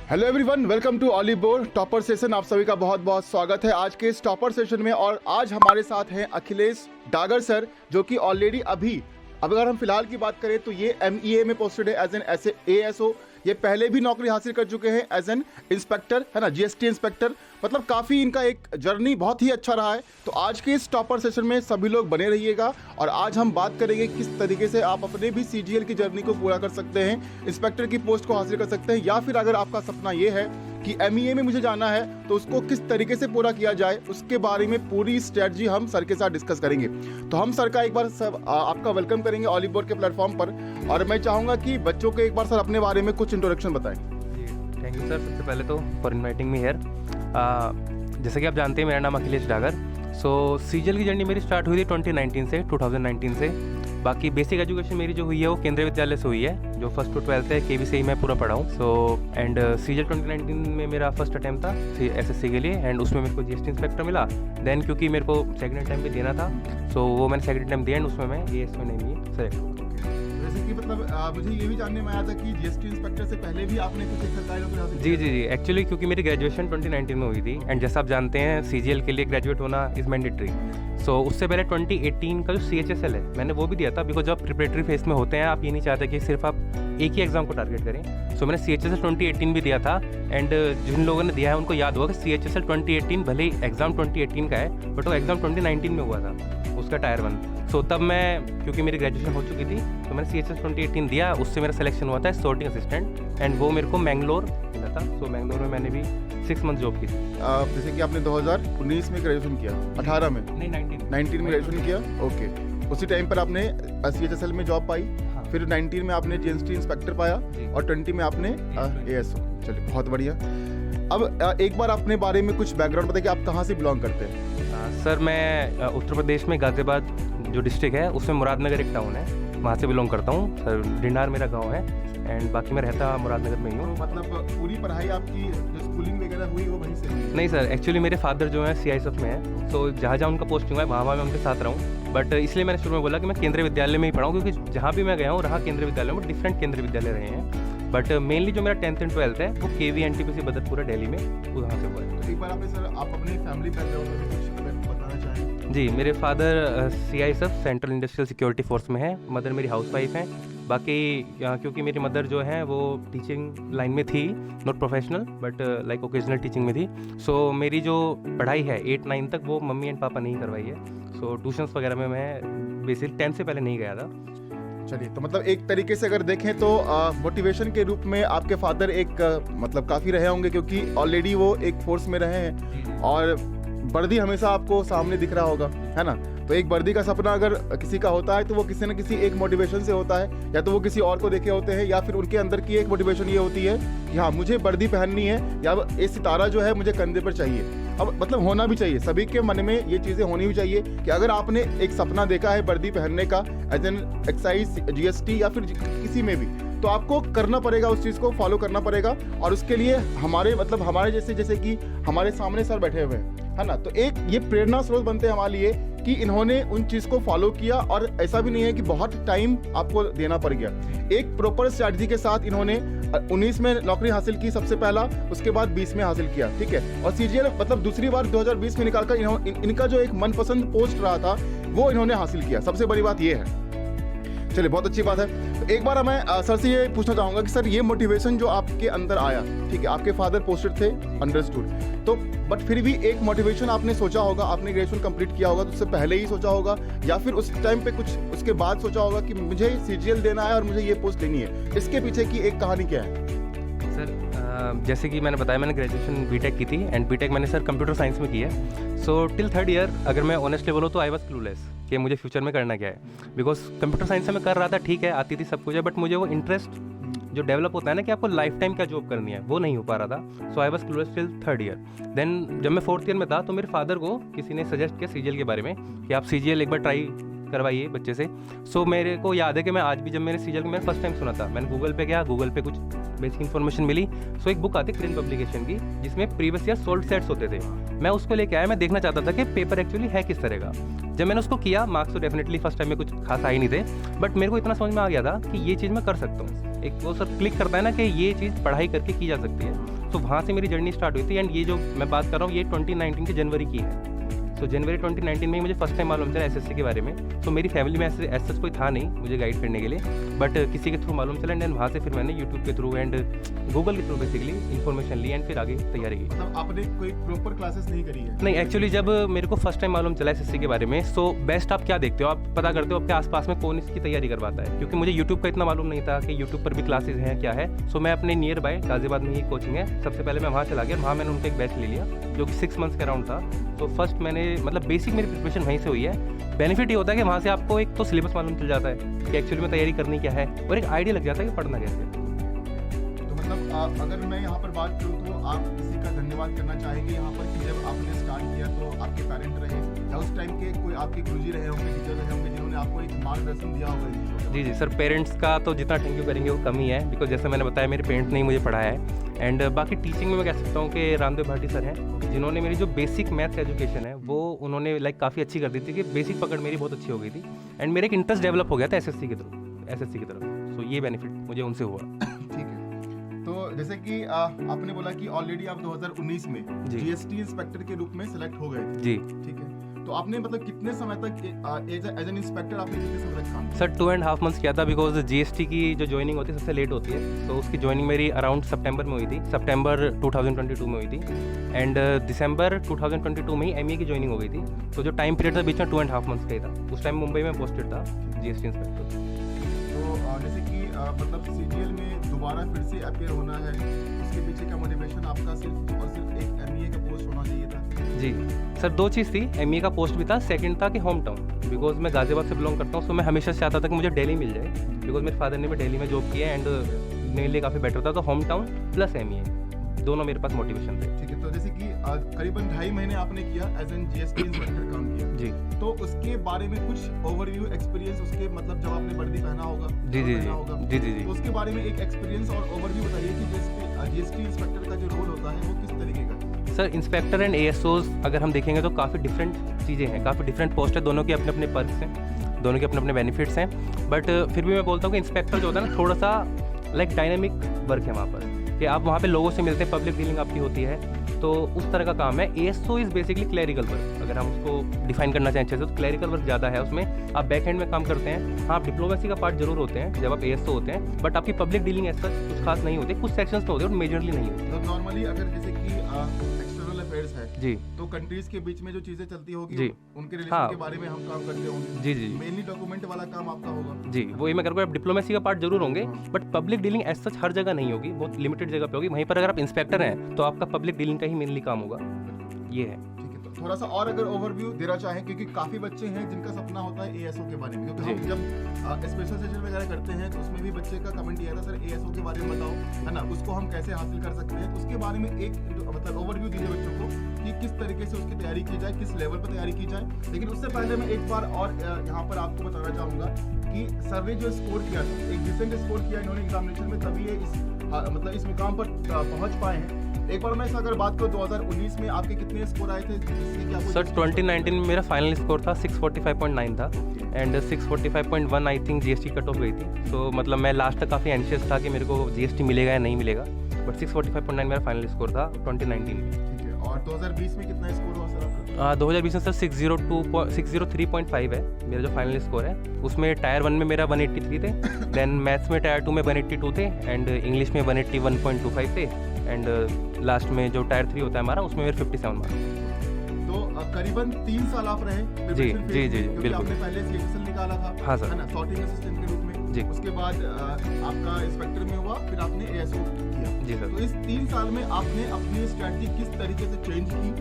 Hello everyone, welcome to Oliveboard topper session. आप सभी का बहुत बहुत स्वागत है आज के इस टॉपर सेशन में। और आज हमारे साथ हैं अखिलेश डागर सर, जो कि ऑलरेडी अगर हम फिलहाल की बात करें तो ये MEA में पोस्टेड है एज एन ASO। ये पहले भी नौकरी हासिल कर चुके हैं एज एन इंस्पेक्टर, है ना, GST इंस्पेक्टर। मतलब काफ़ी इनका एक जर्नी बहुत ही अच्छा रहा है। तो आज के इस टॉपर सेशन में सभी लोग बने रहिएगा और आज हम बात करेंगे किस तरीके से आप अपने भी CGL की जर्नी को पूरा कर सकते हैं, इंस्पेक्टर की पोस्ट को हासिल कर सकते हैं, या फिर अगर आपका सपना ये है कि MEA में मुझे जाना है तो उसको किस तरीके से पूरा किया जाए, उसके बारे में पूरी स्ट्रेटजी हम सर के साथ डिस्कस करेंगे। तो हम सर का एक बार आपका वेलकम करेंगे ऑलिव बोर्ड के प्लेटफॉर्म पर। और मैं चाहूँगा कि बच्चों को एक बार सर अपने बारे में कुछ इंट्रोडक्शन बताएं। जी, थैंक यू सर। सबसे पहले तो फॉर इन्वाइटिंग मी हियर। जैसे कि आप जानते हैं, मेरा नाम अखिलेश डागर। CGL की जर्नी मेरी स्टार्ट हुई थी 2019 से। बाकी बेसिक एजुकेशन मेरी जो हुई है वो केंद्रीय विद्यालय से हुई है, जो 1st to 12th है KV से ही मैं पूरा पढ़ा हूँ। एंड CGL 2019 में मेरा फर्स्ट अटैम्प्ट था SSC के लिए, एंड उसमें मेरे को GST इंस्पेक्टर मिला। देन क्योंकि मेरे को सेकंड अटैम्प्ट भी देना था, वो मैंने सेकंड अटैम्प्ट दिया एंड उसमें मैं AS में नहीं सेलेक्ट हुआ। जैसे कि मतलब मुझे ये भी जानने में आया था कि GST इंस्पेक्टर से पहले भी आपने कुछ सरकारी नौकरी हासिल की? जी, एक्चुअली क्योंकि मेरी ग्रेजुएशन 2019 में हुई थी, एंड जैसा आप जानते हैं CGL के लिए ग्रेजुएट होना इज़ मैंडेटरी। उससे पहले 2018 का जो CHSL है मैंने वो भी दिया था, बिकॉज जब प्रिपरेटरी फेज में होते हैं आप ये नहीं चाहते कि सिर्फ आप एक ही एग्जाम को टारगेट करें। मैंने CHSL 2018 भी दिया था, एंड जिन लोगों ने दिया है उनको याद होगा कि CHSL 2018 भले ही एग्जाम 2018 का है, बट वो एग्जाम 2019 में हुआ था, उसका टायर 1। तब मैं, क्योंकि मेरी ग्रेजुएशन हो चुकी थी, तो मैंने CHSL 2018 दिया। उससे मेरा सिलेक्शन हुआ था सॉर्टिंग असिस्टेंट, एंड वो मेरे को मैंगलोर मिला था। मैंगलोर में मैंने भी 6 मंथ जॉब की थी। जैसे कि आपने 2019 में ग्रेजुएशन किया, 18 में नहीं 19 में ग्रेजुएशन किया। ओके, उसी टाइम पर आपने CHSL में जॉब पाई। हाँ। फिर 19 में आपने GST इंस्पेक्टर पाया और 20 में आपने ASO। चलिए, बहुत बढ़िया। अब एक बार अपने बारे में कुछ बैकग्राउंड बताइए कि आप कहाँ से बिलोंग करते हैं? सर, मैं उत्तर प्रदेश में गाज़ियाबाद जो डिस्ट्रिक्ट है उसमें मुरादनगर एक टाउन है, वहाँ से बिलोंग करता हूँ सर। डिंडार मेरा गांव है, एंड बाकी मैं रहता मुरादनगर में ही हूँ। मतलब पूरी पढ़ाई आपकी जो स्कूलिंग वगैरह हुई वो वहीं से हुई? नहीं सर, एक्चुअली मेरे फादर जो है CISF में है, जहाँ जहाँ उनका पोस्टिंग है वहाँ मैं उनके साथ रहा हूँ। बट इसलिए मैंने शुरू में बोला कि मैं केंद्रीय विद्यालय में ही पढ़ा हूँ, क्योंकि जहाँ भी मैं गया हूँ रहा केंद्रीय विद्यालय में, डिफरेंट केंद्रीय विद्यालय रहे हैं। बट मेनली जो मेरा 10th एंड 12th है वो KV NTPC बदरपुरा दिल्ली में, वहाँ से हुआ है। तो एक बार आप अपने फैमिली बैकग्राउंड में कुछ बताना चाहें? जी, मेरे father CISF central industrial security force में है। मदर मेरी हाउसवाइफ हैं। बाकी क्योंकि मेरी मदर जो है वो टीचिंग लाइन में थी, not professional but like occasional teaching में थी। मेरी जो पढ़ाई है 8-9 तक वो मम्मी एंड पापा ने ही करवाई है। ट्यूशन्स वगैरह में मैं बेसिक 10 से पहले नहीं गया था। चलिए, तो मतलब एक तरीके से अगर देखें तो मोटिवेशन के रूप में आपके फादर एक मतलब काफ़ी रहे होंगे, क्योंकि ऑलरेडी वो एक फोर्स में रहे हैं और वर्दी हमेशा आपको सामने दिख रहा होगा, है ना। तो एक वर्दी का सपना अगर किसी का होता है तो वो किसी न किसी एक मोटिवेशन से होता है, या तो वो किसी और को देखे होते हैं, या फिर उनके अंदर की एक मोटिवेशन ये होती है कि हाँ मुझे वर्दी पहननी है, या ये सितारा जो है मुझे कंधे पर चाहिए। अब मतलब होना भी चाहिए, सभी के मन में ये चीज़ें होनी भी चाहिए कि अगर आपने एक सपना देखा है वर्दी पहनने का एज एन एक्साइज, GST या फिर किसी में भी, तो आपको करना पड़ेगा, उस चीज़ को फॉलो करना पड़ेगा। और उसके लिए हमारे जैसे कि हमारे सामने सर बैठे हुए हैं, है ना, तो एक ये प्रेरणा स्रोत बनते हैं हमारे लिए कि इन्होंने उन चीज़ को फॉलो किया। और ऐसा भी नहीं है कि बहुत टाइम आपको देना पड़ गया, एक प्रॉपर स्ट्रैटेजी के साथ इन्होंने 19 में नौकरी हासिल की सबसे पहला, उसके बाद 20 में हासिल किया, ठीक है। और CGL मतलब दूसरी बार 2020 में निकालकर इनका जो एक मनपसंद पोस्ट रहा था वो इन्होंने हासिल किया, सबसे बड़ी बात ये है। चलिए, बहुत अच्छी बात है। तो एक बार मैं सर से ये पूछना चाहूँगा कि सर ये मोटिवेशन जो आपके अंदर आया, ठीक है, आपके फादर पोस्टेड थे, अंडरस्टूड, तो बट फिर भी एक मोटिवेशन आपने सोचा होगा, आपने ग्रेजुएशन कंप्लीट किया होगा तो उससे पहले ही सोचा होगा, या फिर उस टाइम पे कुछ उसके बाद सोचा होगा कि मुझे CGL देना है और मुझे ये पोस्ट लेनी है, इसके पीछे की एक कहानी क्या है? सर, जैसे कि मैंने बताया, मैंने ग्रेजुएशन BTech की थी, एंड BTech मैंने सर कंप्यूटर साइंस में की है। टिल 3rd ईयर अगर मैं ऑनेस्टली बोलूँ तो आई वॉज क्लूलेस कि मुझे फ्यूचर में करना क्या है, बिकॉज कंप्यूटर साइंस से मैं कर रहा था, ठीक है, आती थी सब कुछ है, बट मुझे वो इंटरेस्ट जो डेवलप होता है ना कि आपको लाइफ टाइम क्या जॉब करनी है, वो नहीं हो पा रहा था। I was clueless till 3rd year. Then जब मैं 4th ईयर में था तो मेरे फादर को किसी ने सजेस्ट किया CGL के बारे में कि आप CGL एक बार ट्राई करवाइए बच्चे से। मेरे को याद है कि मैं आज भी, जब मैंने CGL को मैंने फर्स्ट टाइम सुना था, मैंने गूगल पे गया, गूगल पे कुछ बेसिक इन्फॉर्मेशन मिली। एक बुक आती क्रेन पब्लिकेशन की, जिसमें प्रीवियस ईयर सोल्ड सेट्स होते थे। मैं उसको लेके आया, मैं देखना चाहता था कि पेपर एक्चुअली है किस तरह का। जब मैंने उसको किया, मार्क्स तो डेफिनेटली फर्स्ट टाइम में कुछ खास आए नहीं थे, बट मेरे को इतना समझ में आ गया था कि ये चीज़ मैं कर सकता हूँ। एक वो सर क्लिक करता है ना कि ये चीज़ पढ़ाई करके की जा सकती है। तो वहाँ से मेरी जर्नी स्टार्ट हुई थी। एंड ये जो मैं बात कर रहा हूँ ये 2019 के जनवरी की है। तो जनवरी 2019 में ही मुझे फर्स्ट टाइम मालूम चला एसएससी के बारे में। तो मेरी फैमिली में ऐसे सच कोई था नहीं मुझे गाइड करने के लिए, बट किसी के थ्रू मालूम चला। एंड वहाँ से फिर मैंने यूट्यूब के थ्रू एंड गूगल के थ्रू बेसिकली इन्फॉर्मेशन ली एंड फिर आगे तैयारी की। मतलब आपने कोई प्रॉपर क्लासेस नहीं करी है? नहीं, एक्चुअली जब मेरे को फर्स्ट टाइम मालूम चला एसएससी के बारे में, सो बेस्ट आप क्या देखते हो, आप पता करते हो आपके आसपास में कौन इसकी तैयारी करवाता है, क्योंकि मुझे यूट्यूब का इतना मालूम नहीं था कि यूट्यूब पर भी क्लासेज हैं क्या है। सो मैं अपने नियर बाय गाजियाबाद में ही कोचिंग है, सबसे पहले मैं वहाँ चला गया। वहाँ मैंने उनका एक बैच ले लिया जो कि 6 मंथ्स के अराउंड था। तो फर्स्ट मैंने मतलब बेसिक मेरी प्रिपरेशन वहीं से हुई है। बेनिफिट ये होता है कि वहाँ से आपको एक तो सिलेबस मालूम चल जाता है कि एक्चुअली में तैयारी करनी क्या है, और एक आइडिया लग जाता है कि पढ़ना कैसे है। तो मतलब अगर मैं यहाँ पर बात करूँ तो आप किसी का धन्यवाद करना चाहेंगे यहाँ पर कि जब आपने स्टार्ट किया तो आपके पेरेंट रहे या उस टाइम के कोई आपके गुरुजी रहे होंगे, टीचर रहे होंगे जिन्होंने आपको एक मार्गदर्शन दिया होगा? जी सर, पेरेंट्स का तो जितना थैंक यू करेंगे वो कम ही है, बिकॉज जैसे मैंने बताया मेरे पेरेंट्स ने ही मुझे पढ़ाया है। एंड बाकी टीचिंग में मैं कह सकता हूँ कि रामदेव भाटी सर हैं, जिन्होंने मेरी जो बेसिक मैथ्स एजुकेशन है वो उन्होंने लाइक काफ़ी अच्छी कर दी थी कि बेसिक पकड़ मेरी बहुत अच्छी हो गई थी। एंड मेरा एक इंटरेस्ट डेवलप हो गया था एसएससी की तरफ। सो ये बेनिफिट मुझे उनसे हुआ। ठीक है, तो जैसे कि आपने बोला कि ऑलरेडी आप 2019 में जीएसटी इंस्पेक्टर के रूप में सिलेक्ट हो गए थे। जी ठीक है, तो आपने मतलब कितने समय तक एज एन इंस्पेक्टर आपने कितने समय तक काम किया? सर 2.5 मंथ्स किया था, बिकॉज जीएसटी की जो ज्वाइनिंग होती है सबसे लेट होती है। तो उसकी ज्वाइनिंग मेरी अराउंड सितंबर में हुई थी, सितंबर 2022 में हुई थी। एंड दिसंबर 2022 में ही एमए की ज्वाइनिंग हो गई थी। तो जो टाइम पीरियड था बीच में 2.5 मंथ्स का ही था। उस टाइम मुंबई में पोस्टेड था जीएसटी इंस्पेक्टर। तो जैसे कि मतलब सीजीएल में दोबारा फिर से अपीयर होना है, उसके पीछे का मोटिवेशन आपका सिर्फ और सिर्फ एक एमईए का पोस्ट होना चाहिए था? जी सर, 2 चीज़ थी, एमईए का पोस्ट भी था, सेकंड था कि होम टाउन, बिकॉज मैं गाजियाबाद से बिलोंग करता हूँ। सो मैं हमेशा से चाहता था कि मुझे दिल्ली मिल जाए, बिकॉज मेरे फादर ने भी दिल्ली में जॉब किया एंड मेरे लिए काफ़ी बेटर था। तो होम टाउन प्लस एमईए दोनों मेरे पास मोटिवेशन थे। ठीक है, तो जैसे कि करीबन 2.5 महीने आपने किया एज एन जीएसटी इंस्पेक्टर काम किया। जी, तो उसके बारे में कुछ ओवरव्यू एक्सपीरियंस, उसके मतलब जब आपने वर्दी पहना होगा जी, तो उसके बारे में एक एक्सपीरियंस और ओवरव्यू बताइए कि जीएसटी इंस्पेक्टर का जो रोल होता है वो किस तरीके का? सर इंस्पेक्टर एंड एएसओज अगर हम देखेंगे तो काफ़ी डिफरेंट चीज़ें हैं, काफ़ी डिफरेंट पोस्ट है, दोनों के अपने अपने पर्क्स हैं, दोनों के अपने अपने बेनिफिट्स हैं। बट फिर भी मैं बोलता हूँ कि इंस्पेक्टर जो होता है ना, थोड़ा सा लाइक डायनेमिक वर्क है वहाँ पर, कि आप वहाँ पे लोगों से मिलते हैं, पब्लिक डीलिंग आपकी होती है, तो उस तरह का काम है। ASO is basically clerical work, अगर हम उसको डिफाइन करना चाहें अच्छे से, तो क्लैरिकल वर्क ज़्यादा है उसमें। आप बैक हैंड में काम करते हैं, हाँ आप डिप्लोमेसी का पार्ट जरूर होते हैं जब आप एएसओ होते हैं, बट आपकी पब्लिक डीलिंग ऐसा कुछ खास नहीं होती। कुछ सेक्शंस तो होते हैं और मेजरली नहीं होते। तो नॉर्मली अगर जैसे कि एक्सटर्नल अफेयर्स है जी, तो कंट्रीज के बीच में जो चीजें चलती होगी जी, उनके रिलेशन हाँ, के बारे में हम काम करते होंगे। जी जी मेनली डॉक्यूमेंट वाला काम आपका होगा। जी, वही मैं कर डिप्लोमेसी का पार्ट जरूर होंगे, but public dealing as such हर जगह नहीं होगी, बहुत लिमिटेड जगह पे होगी। वहीं पर अगर आप इंस्पेक्टर हैं तो आपका पब्लिक डीलिंग का ही मेनली काम होगा, ये है। ठीक है, तो थोड़ा सा और अगर ओवरव्यू देना चाहें, क्योंकि काफी बच्चे हैं जिनका सपना होता है एएसओ के बारे में, क्योंकि हम जब स्पेशल सेशन वगैरह करते हैं तो उसमें भी बच्चे का कमेंट ये आता है, सर एएसओ के बारे में बताओ, है ना, उसको हम कैसे हासिल कर सकते हैं। उसके बारे में एक मतलब ओवरव्यू दीजिए बच्चों को कि किस तरीके से उसकी तैयारी की जाए, किस लेवल पर तैयारी की जाए। लेकिन उससे पहले मैं एक बार और यहाँ पर आपको बताना चाहूँगा कि सर ने जो स्कोर किया था, एक डिसेंट स्कोर किया इन्होंने एग्जामिनेशन में, तभी ये मतलब इस मुकाम पर पहुँच पाए हैं। एक बार मैं अगर बात करूँ 2019 में आपके कितने स्कोर आए थे? सर 2019 में मेरा फाइनल स्कोर था 645.9 था and 645.1 I think GST cut off गई थी। सो मतलब मैं लास्ट तक काफ़ी एंशियस था कि मेरे को जीएसटी मिलेगा या नहीं मिलेगा, बट 645.9 मेरा फाइनल स्कोर था 2019 में। ठीक है, और 2020 में कितना स्कोर हुआ सर आपका? 2020 में सर 603.5 है मेरा जो फाइनल स्कोर है। उसमें टायर 1 में मेरा 183 थे, देन मैथ्स में टायर 2 में 182 थे एंड इंग्लिश में 181.25 थे एंड लास्ट में जो टायर 3 होता है हमारा उसमें मेरे 57 मार्क्स। तो करीबन 3 साल आप रहे जी जी जी बिल्कुल। आपने पहले सीएसएल निकाला था, हाँ सर, है ना, सॉर्टिंग असिस्टेंट के रूप में जी। उसके बाद आपका इंस्पेक्टर में हुआ, फिर आपने एएसओ किया जी सर। तो इस 3 साल में आपने अपनी स्ट्रेटजी किस तरीके से चेंज की?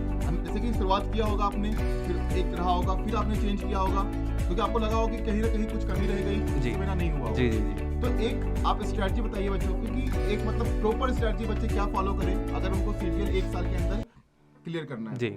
जैसे कि शुरुआत किया होगा आपने, फिर एक रहा होगा, फिर आपने चेंज किया होगा, क्योंकि आपको लगा होगा कि कहीं ना कहीं कुछ कमी रह गई, जी मेरा नहीं हुआ। जी जी जी। तो एक आप स्ट्रेटजी बताइए बच्चों को कि एक मतलब प्रॉपर स्ट्रेटजी बच्चे क्या फॉलो करें अगर उनको सीजीएल 1 साल के अंदर क्लियर करना है। जी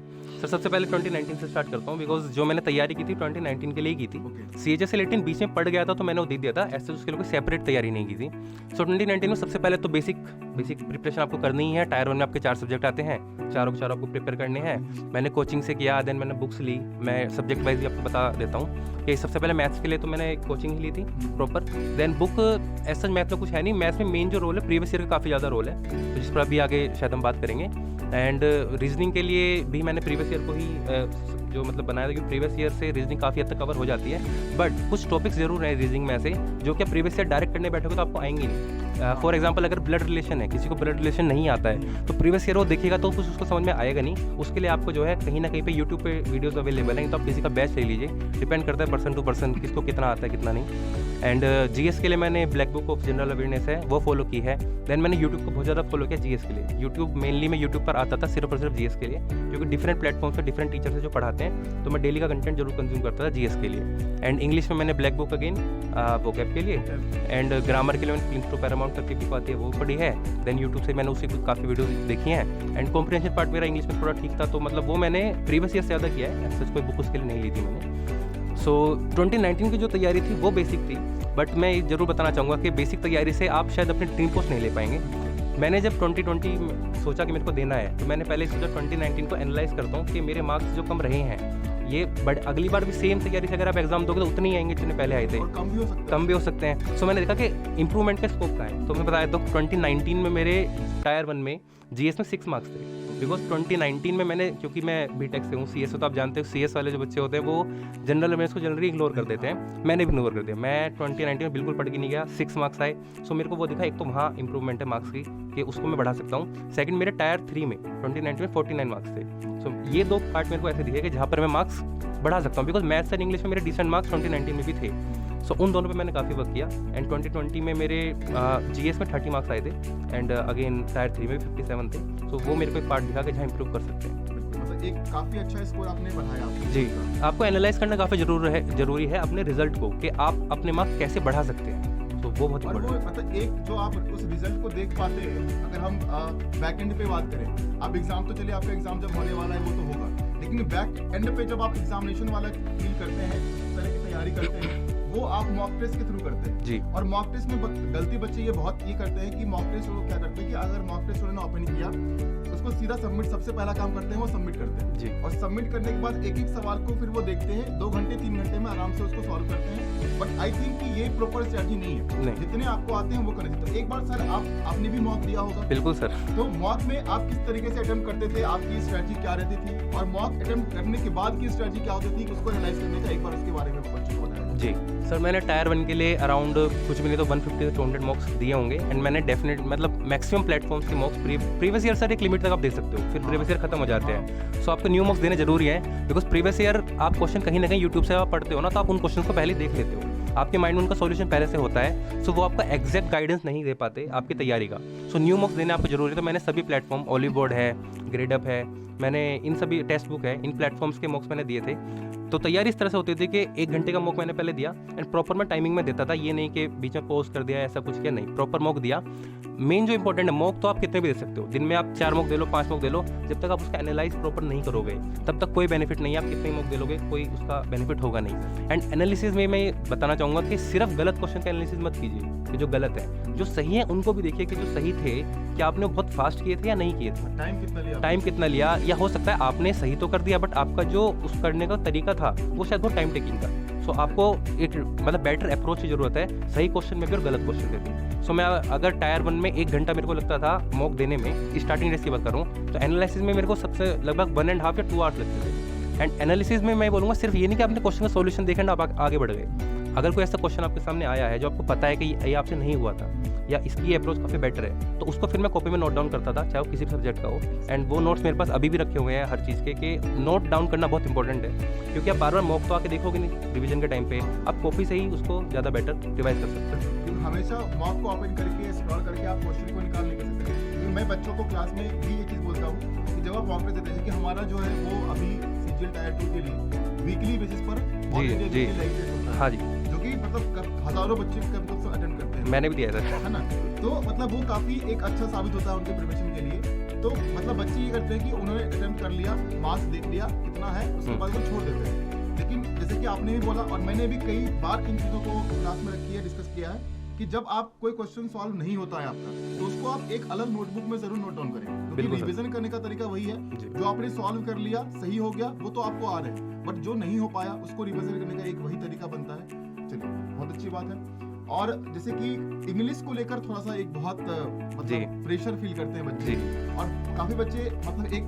सर, सबसे पहले 2019 से स्टार्ट करता हूँ, बिकॉज जो मैंने तैयारी की थी 2019 के लिए की थी। CHS से लेकिन बीच में पड़ गया था तो मैंने वो दे दिया था, ऐसे उसके लिए कोई सेपरेट तैयारी नहीं की थी। सो 2019 में सबसे पहले तो बेसिक प्रिपरेशन आपको करनी ही है। टायर 1 में आपके 4 सब्जेक्ट आते हैं, चारों के चारों आपको प्रिपेयर करने हैं। मैंने कोचिंग से किया, देन मैंने बुक्स ली। मैं सब्जेक्ट वाइज भी आपको बता देता हूँ कि सबसे पहले मैथ्स के लिए तो मैंने कोचिंग ही ली थी प्रॉपर। देन बुक ऐसा मैथ में कुछ है नहीं, मैथ्स में मेन जो रोल है प्रीवियस ईयर का काफ़ी ज़्यादा रोल है, तो जिस पर अभी आगे शायद हम बात करेंगे। एंड रीजनिंग के लिए भी मैंने प्रीवियस ईयर को ही जो मतलब बनाया था कि प्रीवियस ईयर से रीजनिंग काफ़ी हद तक कवर हो जाती है। बट कुछ टॉपिक्स जरूर हैं रीजनिंग में ऐसे जो कि आप प्रीवियस ईयर डायरेक्ट करने बैठोगे तो आपको आएंगे नहीं। फॉर एग्जांपल अगर ब्लड रिलेशन है, किसी को ब्लड रिलेशन नहीं आता है तो प्रीवियस ईयर वो देखेगा तो कुछ उसको समझ में आएगा नहीं। उसके लिए आपको जो है कहीं ना कहीं पे यूट्यूब पे वीडियोस अवेलेबल हैं, तो आप किसी का बैच ले लीजिए, डिपेंड करता है पर्सन टू पर्सन किसको कितना आता है कितना नहीं। एंड जीएस के लिए मैंने black book of general awareness है वो फॉलो की है। देन मैंने यूट्यूब को बहुत ज़्यादा फॉलो किया जीएस के लिए। यूट्यूब मेनली मैं यूट्यूब पर आता था सिर्फ और सिर्फ जीएस के लिए, क्योंकि डिफरेंट प्लेटफॉर्म्स पर डिफरेंट टीचर से जो पढ़ाते हैं तो मैं डेली का कंटेंट जरूर कंज्यूम करता था जीएस के लिए। एंड इंग्लिश में मैंने ब्लैक बुक अगेन वोकैब के लिए, एंड ग्रामर के लिए मैंने प्रिंस टू पैरामाउंट तक की बुक आती है वो पढ़ी है। देन यूट्यूब से मैंने उसी काफ़ी वीडियो देखी हैं। एंड कॉम्प्रिहेंशन पार्ट मेरा इंग्लिश में थोड़ा ठीक था, तो मतलब वो मैंने प्रीवियस ईयर से ज़्यादा किया है, सच कोई बुक उसके लिए नहीं ली थी मैंने। सो 2019 की जो तैयारी थी वो बेसिक थी, बट मैं ज़रूर बताना चाहूँगा कि बेसिक तैयारी से आप शायद अपने ड्रीम पोस्ट नहीं ले पाएंगे। मैंने जब 2020 में सोचा कि मेरे को देना है तो मैंने पहले सोचा 2019 को एनालाइज करता हूँ कि मेरे मार्क्स जो कम रहे हैं ये बट अगली बार भी सेम तैयारी से अगर आप एग्जाम दोगे तो उतने ही आएंगे जितने पहले आए थे, कम भी हो सकते हैं। सो मैंने देखा कि इंप्रूवमेंट का स्कोप कहाँ है, तो मैं बताया तो 2019 में मेरे टायर 1 में जीएस में 6 मार्क्स थे। बिकॉज 2019 में मैंने, क्योंकि मैं बीटेक से हूँ, सीएस तो आप जानते हो सीएस वाले जो बच्चे होते हैं वो जनरल अवेयरनेस को जनरली इग्नोर कर देते हैं, मैंने भी इग्नोर कर दिया। मैं 2019 में बिल्कुल पढ़ के नहीं गया, 6 मार्क्स आए। सो मेरे को वो दिखा एक तो वहाँ इंप्रूवमेंट है मार्क्स की कि उसको मैं बढ़ा सकता हूँ। सेकंड मेरे टायर 3 में 2019 में 49 मार्क्स थे। सो ये दो पार्ट मेरे को ऐसे दिखे कि जहाँ पर मैं मार्क्स बढ़ा सकता हूँ, बिकॉज मैथ्स एंड इंग्लिश में मेरे डिसेंट मार्क्स 2019 में भी थे। सो उन दोनों पे मैंने काफ़ी वर्क किया। एंड 2020 में मेरे जीएस में 30 मार्क्स आए थे, एंड अगेन टायर 3 में 57 थे। सो वो मेरे को एक पार्ट दिखा कि जहाँ इंप्रूव कर सकते हैं। मतलब एक काफ़ी अच्छा स्कोर आपने बढ़ाया। जी, आपको एनालाइज करना काफ़ी जरूरी है अपने रिजल्ट को कि आप अपने मार्क्स कैसे बढ़ा सकते हैं, तो वो बहुत इम्पोर्टेंट है। मतलब एक जो आप उस रिजल्ट को देख पाते हैं, अगर हम बैक एंड पे बात करें, अब एग्जाम तो चलिए आपका एग्जाम जब होने वाला है वो तो होगा, लेकिन बैक एंड पे जब आप एग्जामिनेशन वाला फील करते हैं, इस तरह की तैयारी करते हैं, वो आप मॉक टेस्ट के थ्रू करते हैं जी। और मॉक टेस्ट में गलती बच्चे ये करते हैं कि मॉक टेस्ट वो क्या करते हैं कि अगर मॉक टेस्ट उन्होंने ओपन किया उसको सीधा सबमिट, सबसे पहला काम करते हैं वो सबमिट करते हैं जी। और सबमिट करने के बाद एक एक सवाल को फिर वो देखते हैं, 2 घंटे 3 घंटे में आराम से उसको सॉल्व करते हैं। बट आई थिंक कि ये प्रॉपर स्ट्रेटजी नहीं है, जितने आपको आते हैं वो करें। तो एक बार सर आपने भी मॉक दिया होगा? बिल्कुल सर। तो मॉक में आप किस तरीके से अटेम्प्ट करते थे, आपकी स्ट्रेटजी क्या रहती थी, और मॉक अटेम्प्ट करने के बाद की स्ट्रेटजी क्या होती थी, उसको एनालाइज करने का एक बार उसके बारे में बच्चों को बताया। जी सर, मैंने टायर 1 के लिए अराउंड कुछ भी नहीं तो 150 से 200 मॉक्स दिए होंगे। एंड मैंने डेफिनेट मतलब मैक्सिमम प्लेटफॉर्म्स के मॉक्स प्रीवियस ईयर सर एक लिमिट तक आप दे सकते हो, फिर प्रीवियस ईयर खत्म हो जाते हैं। सो आपको न्यू मॉक्स देने जरूरी है, बिकॉज प्रीवियस ईयर आप क्वेश्चन कहीं ना कहीं यूट्यूब से आप पढ़ते हो ना, तो आप उन क्वेश्चन को पहले देख लेते हो, आपके माइंड में उनका सॉल्यूशन पहले से होता है। सो वो आपका एग्जैक्ट गाइडेंस नहीं दे पाते आपकी तैयारी का। सो न्यू मॉक्स देने आपको जरूरी है। तो मैंने सभी प्लेटफॉर्म, ओलिव बोर्ड है, ग्रेडअप है, मैंने इन सभी टेक्स्ट बुक है, इन प्लेटफॉर्म्स के मॉक्स मैंने दिए थे। तो तैयारी इस तरह से होती थी कि 1 घंटे का मॉक मैंने पहले दिया एंड प्रॉपर मैं टाइमिंग में देता था, ये नहीं कि बीच में पॉज कर दिया ऐसा कुछ किया, नहीं, प्रॉपर मॉक दिया। मेन जो इंपॉर्टेंट है, मॉक तो आप कितने भी दे सकते हो, दिन में आप 4 मॉक दे लो, 5 मॉक दे लो, जब तक आप उसका एनालाइज प्रॉपर नहीं करोगे तब तक कोई बेनिफिट नहीं है। आप कितने मॉक दे लोगे कोई उसका बेनिफिट होगा नहीं। एंड एनालिसिस में मैं बताना चाहूँगा कि सिर्फ गलत क्वेश्चन का एनालिसिस मत कीजिए कि जो गलत है, जो सही है उनको भी देखिए कि जो सही थे क्या आपने बहुत फास्ट किए थे या नहीं किए थे, टाइम कितना लिया, या हो सकता है आपने सही तो कर दिया बट आपका जो उस करने का तरीका था वो शायद बहुत टाइम टेकिंग था। सो आपको एक मतलब बेटर अप्रोच की जरूरत है, सही क्वेश्चन में भी और गलत क्वेश्चन में भी। सो मैं अगर टायर 1 में 1 घंटा मेरे को लगता था मॉक देने में, स्टार्टिंग डेज की बात करूँ, तो एनालिसिस में मेरे को सबसे लगभग 1.5 या 2 आवर्स लगते थे। एंड एनालिसिस में मैं बोलूँगा सिर्फ ये नहीं कि आपने क्वेश्चन का सॉल्यूशन देखा ना आप आगे बढ़ गए। अगर कोई ऐसा क्वेश्चन आपके सामने आया है जो आपको पता है कि ये आपसे नहीं हुआ था या इसकी अप्रोच काफ़ी बेटर है, तो उसको फिर मैं कॉपी में नोट डाउन करता था, चाहे वो किसी भी सब्जेक्ट का हो। एंड वो नोट्स मेरे पास अभी भी रखे हुए हैं हर चीज़ के, कि नोट डाउन करना बहुत इंपॉर्टेंट है, क्योंकि आप बार बार मॉक तो आके देखोगे नहीं रिवीजन के टाइम पे, आप कॉपी से ही उसको ज़्यादा बेटर रिवाइज कर सकते हैं। हमेशा मॉक को ओपन करके स्क्रॉल करके आप क्वेश्चन को निकाल नहीं कर सकते, क्योंकि मैं बच्चों को क्लास में भी ये चीज़ बोलता हूँ कि जब आप मॉक में देते हैं कि हमारा जो है वो अभी सीजीएल टायर 2 के लिए वीकली बेसिस पर जी हाँ जी, जो कि मतलब हजारों बच्चे कैंपस अटेंड करते हैं, मैंने भी दिया था, है ना। तो मतलब वो काफी एक अच्छा साबित होता है उनके प्रिपरेशन के लिए। तो मतलब बच्चे ये करते हैं कि उन्होंने अटेम्प्ट कर लिया, मार्क्स देख लिया कितना है, उसके बाद वो छोड़ देते हैं। लेकिन जैसे कि आपने भी बोला और मैंने भी कई बार इन चीज़ों को क्लास में रखी है, डिस्कस किया है कि जब आप कोई क्वेश्चन सॉल्व नहीं होता है आपका, तो उसको आप एक अलग नोटबुक में जरूर नोट डाउन करें, क्योंकि रिवीजन करने का तरीका वही है। जो आपने सॉल्व कर लिया, सही हो गया, वो तो आपको आ रहा है, बट जो नहीं हो पाया उसको रिवीजन करने का एक वही तरीका बनता है। चलिए, बहुत अच्छी बात है। और जैसे कि इंग्लिश को लेकर थोड़ा सा एक बहुत मतलब प्रेशर फील करते हैं बच्चे, और काफी बच्चे मतलब एक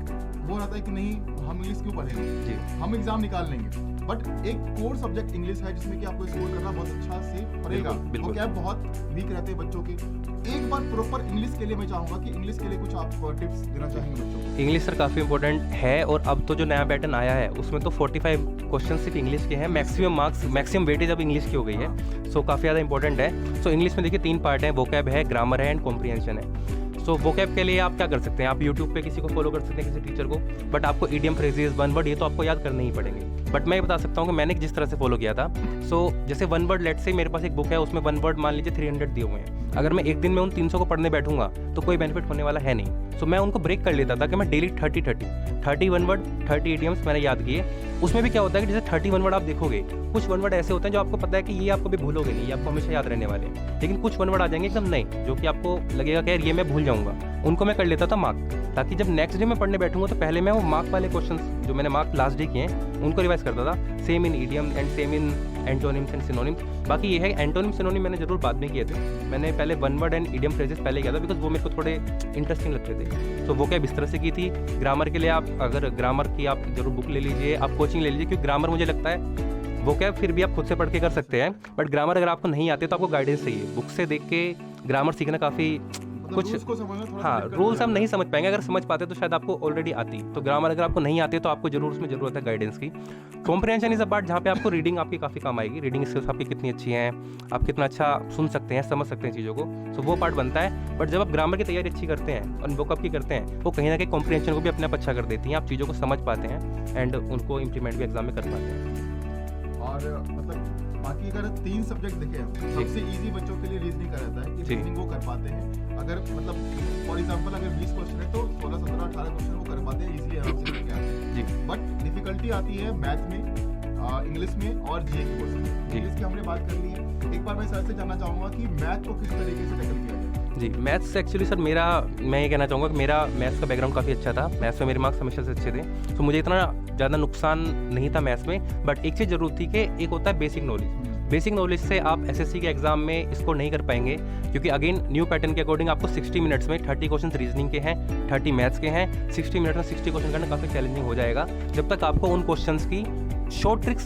वो रहता है कि नहीं हम इंग्लिश क्यों पढ़ेंगे, हम एग्जाम निकाल लेंगे। बट एक कोर सब्जेक्ट इंग्लिश है जिसमें कि आपको स्कोर करना बहुत अच्छा से पड़ेगा। वो क्या बहुत वीक रहते हैं बच्चों के। एक बार प्रॉपर इंग्लिश के लिए मैं चाहूंगा कि इंग्लिश के लिए कुछ आप टिप्स देना चाहेंगे बच्चों को। इंग्लिश सर काफ़ी इंपॉर्टेंट है, और अब तो जो नया पैटर्न आया है उसमें तो 45 क्वेश्चन सिर्फ इंग्लिश के हैं, मैक्सिमम मार्क्स, मैक्सिमम वेटेज अब इंग्लिश की हो गई है। सो काफ़ी ज़्यादा इंपॉर्टेंट है। सो इंग्लिश में देखिए 3 पार्ट हैं, वोकैब है, ग्रामर है एंड कॉम्प्रिहेंशन है। सो वोकैब के लिए आप क्या कर सकते हैं, आप यूट्यूब पे किसी को फॉलो कर सकते हैं, किसी टीचर को, बट आपको इडियम, फ्रेजेस, वन वर्ड ये तो आपको याद करने ही पड़ेंगे। बट मैं ये बता सकता हूँ कि मैंने जिस तरह से फॉलो किया था, सो जैसे वन वर्ड, लेट से मेरे पास एक बुक है, उसमें वन वर्ड मान लीजिए 300 दिए हुए हैं। अगर मैं एक दिन में उन 300 को पढ़ने बैठूंगा तो कोई बेनिफिट होने वाला है नहीं। सो मैं उनको ब्रेक कर लेता था कि मैं डेली 30 वन वर्ड, 30 इडियम्स मैंने याद किए। उसमें भी क्या होता है कि जैसे 30 वन वर्ड आप देखोगे, कुछ वन वर्ड ऐसे होते हैं जो आपको पता है कि ये आप कभी भूलोगे नहीं, ये आपको हमेशा याद रहने वाले हैं, लेकिन कुछ वन वर्ड आ जाएंगे एकदम नए, जो कि आपको लगेगा कि यार ये मैं भूल जाऊंगा। उनको मैं कर लेता था मार्क, ताकि जब नेक्स्ट डे मैं पढ़ने बैठूंगा तो पहले मैं वो मार्क वाले क्वेश्चंस जो मैंने मार्क लास्ट डे किए हैं उनको रिवाइज करता था, same in idiom and same in antonyms and synonyms. बाकी ये है एंटोनिम सिनोनिम मैंने जरूर बाद में किए थे, मैंने पहले one word and idiom phrases पहले किया था, बिकॉज वो मेरे को थोड़े इंटरेस्टिंग लगते थे। तो वो क्या इस तरह से की थी। ग्रामर के लिए आप अगर ग्रामर की आप जरूर बुक ले लीजिए, आप कोचिंग ले लीजिए, क्योंकि ग्रामर मुझे लगता है वो क्या फिर भी आप खुद से पढ़ के कर सकते हैं, बट ग्रामर अगर आपको नहीं आते तो आपको गाइडेंस चाहिए। बुक से देख के ग्रामर सीखना काफ़ी कुछ, हाँ, रूल्स हम नहीं समझ पाएंगे, अगर समझ पाते तो शायद आपको ऑलरेडी आती। तो ग्रामर अगर आपको नहीं आती तो आपको जरूर उसमें जरूरत है गाइडेंस की। कॉम्प्रिहेंशन इज अ पार्ट जहाँ पे आपको रीडिंग आपकी काफ़ी काम आएगी, रीडिंग स्किल्स आपकी कितनी अच्छी हैं, आप कितना अच्छा सुन सकते हैं, समझ सकते हैं चीज़ों को, तो वो पार्ट बनता है। बट जब आप ग्रामर की तैयारी अच्छी करते हैं और वोकैब की करते हैं, वो कहीं ना कहीं कॉम्प्रिहेंशन को भी अपने आप अच्छा कर देती हैं, आप चीज़ों को समझ पाते हैं एंड उनको इम्प्लीमेंट भी एग्जाम में कर पाते हैं। और मतलब बाकी अगर 3 सब्जेक्ट देखें, सबसे इजी बच्चों के लिए रीजनिंग का रहता है कि रीजनिंग वो कर पाते हैं। अगर मतलब फॉर एग्जांपल अगर 20 क्वेश्चन है तो 16, 17, 18 क्वेश्चन वो कर पाते हैं इजीली, आराम से करके आते हैं जी। बट डिफिकल्टी आती है मैथ में, इंग्लिश में और जीए के क्वेश्चन में। इंग्लिश की हमने बात कर ली है, एक बार मैं सर से जानना चाहूँगा कि मैथ को किस तरीके से टैकल किया जाए। जी, मैथ्स एक्चुअली सर मैं ये कहना चाहूँगा कि मेरा मैथ्स का बैकग्राउंड काफ़ी अच्छा था, मैथ्स में मेरे मार्क्स हमेशा से अच्छे थे, तो मुझे इतना ज़्यादा नुकसान नहीं था मैथ्स में। बट एक चीज़ जरूर थी कि एक होता है बेसिक नॉलेज, बेसिक नॉलेज से आप एसएससी के एग्जाम में इसको नहीं कर पाएंगे, क्योंकि अगेन न्यू पैटर्न के अकॉर्डिंग आपको 60 मिनट्स में 30 क्वेश्चन रीजनिंग के हैं, 30 मैथ्स के हैं। 60 मिनट में 60 क्वेश्चन करना काफ़ी चैलेंजिंग हो जाएगा, जब तक आपको उन क्वेश्चंस की शॉर्ट ट्रिक्स,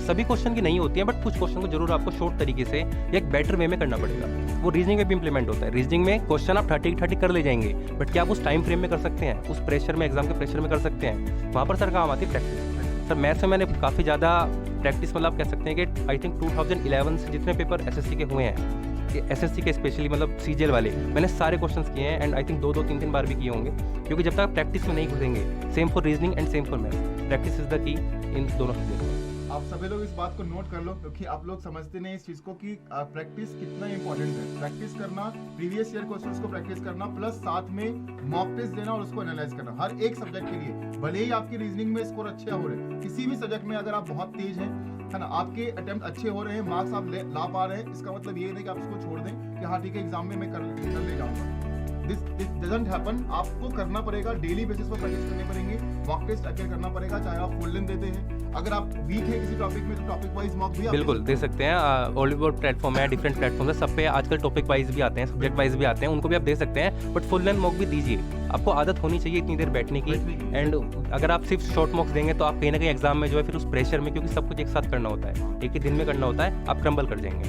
सभी क्वेश्चन की नहीं होती हैं, बट कुछ क्वेश्चन को जरूर आपको शॉर्ट तरीके से एक बेटर वे में करना पड़ेगा। वो रीजनिंग में भी इंप्लीमेंट होता है। रीजनिंग में क्वेश्चन आप 30 कर ले जाएंगे, बट क्या आप उस टाइम फ्रेम में कर सकते हैं, उस प्रेशर में, एग्जाम के प्रेशर में कर सकते हैं? वहाँ पर सर काम आती है प्रैक्टिस। सर मैथ्स में मैंने काफ़ी ज़्यादा प्रैक्टिस, मतलब कह सकते हैं कि आई थिंक 2011 से जितने पेपर एसएससी के हुए हैं, एसएससी के स्पेशली मतलब सीजीएल वाले, मैंने सारे क्वेश्चंस किए हैं एंड आई थिंक 2-2, 3-3 बार भी किए होंगे, क्योंकि जब तक आप प्रैक्टिस में नहीं घुसेंगे, same for reasoning and same for maths, practice is the key इन दोनों सब्जेक्ट। आप सभी लोग इस बात को नोट कर लो, क्योंकि आप लोग समझते नहीं इस चीज को कि प्रैक्टिस कितना इंपॉर्टेंट है। प्रैक्टिस करना, प्रीवियस ईयर क्वेश्चंस को प्रैक्टिस करना, प्लस साथ में मॉक टेस्ट देना और उसको एनालाइज करना हर एक सब्जेक्ट के लिए। भले ही आपकी रीजनिंग में स्कोर अच्छे हो रहे हैं, किसी भी सब्जेक्ट में अगर आप बहुत तेज हैं, है ना, आपके अटेम्प्ट अच्छे हो रहे हैं, मार्क्स आप ला पा रहे हैं, इसका मतलब ये नहीं कि आप इसको छोड़ दें कि हाँ ठीक है एग्जाम में मैं कर ले जाऊंगा। This doesn't happen. आपको करना पड़ेगा, डेली बेसिस पर प्रैक्टिस करनी पड़ेंगे, मॉक टेस्ट अटेंड करना पड़ेगा, चाहे आप फुल लेंथ देते हैं। अगर आप वीक है किसी टॉपिक में तो टॉपिक वाइज मॉक भी बिल्कुल दे सकते हैं। ऑलिवर प्लेटफॉर्म है, डिफरेंट प्लेटफॉर्म है, सब पे आजकल टॉपिक वाइज भी आते हैं, सब्जेक्ट वाइज भी आते हैं, उनको भी आप दे सकते हैं, बट फुल लेंथ मॉक भी दीजिए। आपको आदत होनी चाहिए इतनी देर बैठने की, एंड अगर आप सिर्फ शॉर्ट मॉक्स देंगे तो आप कहीं ना कहीं एग्जाम में जो है फिर उस प्रेशर में, क्योंकि सब कुछ एक साथ करना होता है, एक ही दिन में करना होता है, आप क्रम्बल कर जाएंगे।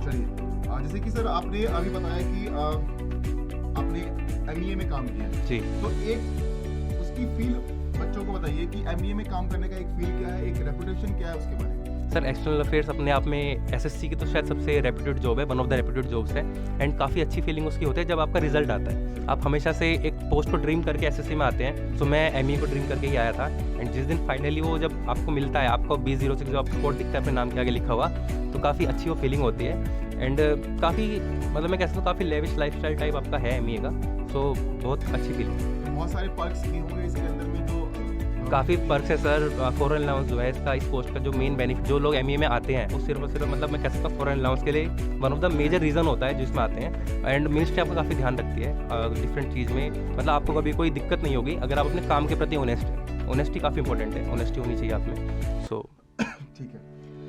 चलिए, जैसे कि सर आपने अभी बताया कि आपने एमईए में काम किया जी, तो एक उसकी फील बच्चों को बताइए कि एमईए में काम करने का एक फील क्या है, एक रेपुटेशन क्या है उसके बारे में। सर एक्सटर्नल अफेयर्स अपने आप में एसएससी की तो शायद सबसे रेप्यूटेड जॉब है, one of the reputed jobs है। एंड काफ़ी अच्छी फीलिंग उसकी होती है जब आपका रिजल्ट आता है। आप हमेशा से एक पोस्ट को ड्रीम करके एसएससी में आते हैं, सो मैं एमईए को ड्रीम करके ही आया था। एंड जिस दिन फाइनली वो जब आपको मिलता है, आपको 2006 जो आपको कोड दिखता है अपने नाम के आगे लिखा हुआ, तो काफ़ी अच्छी वो फीलिंग होती है। एंड काफ़ी मतलब मैं कहता हूँ काफ़ी लेविश लाइफस्टाइल टाइप आपका है एमईए का, सो बहुत अच्छी फीलिंग है। बहुत सारे पर्क्स भी होंगे इसके अंदर में जो काफ़ी पर्क्स है सर। फॉरेन अलाउंस जो है इसका, इस पोस्ट का जो मेन बेनिफिट, जो लोग एमईए में आते हैं वो सिर्फ और सिर्फ मतलब मैं कह सकता हूँ फॉरेन अलाउंस के लिए one of the major reason होता है जिसमें आते हैं। एंड मिनिस्ट्री आपका काफ़ी ध्यान रखती है डिफरेंट चीज़ में, मतलब आपको कभी कोई दिक्कत नहीं होगी अगर आप अपने काम के प्रति ऑनेस्ट है। ऑनेस्टी काफ़ी इंपॉर्टेंट है, ऑनेस्टी होनी चाहिए आप में। सो ठीक है।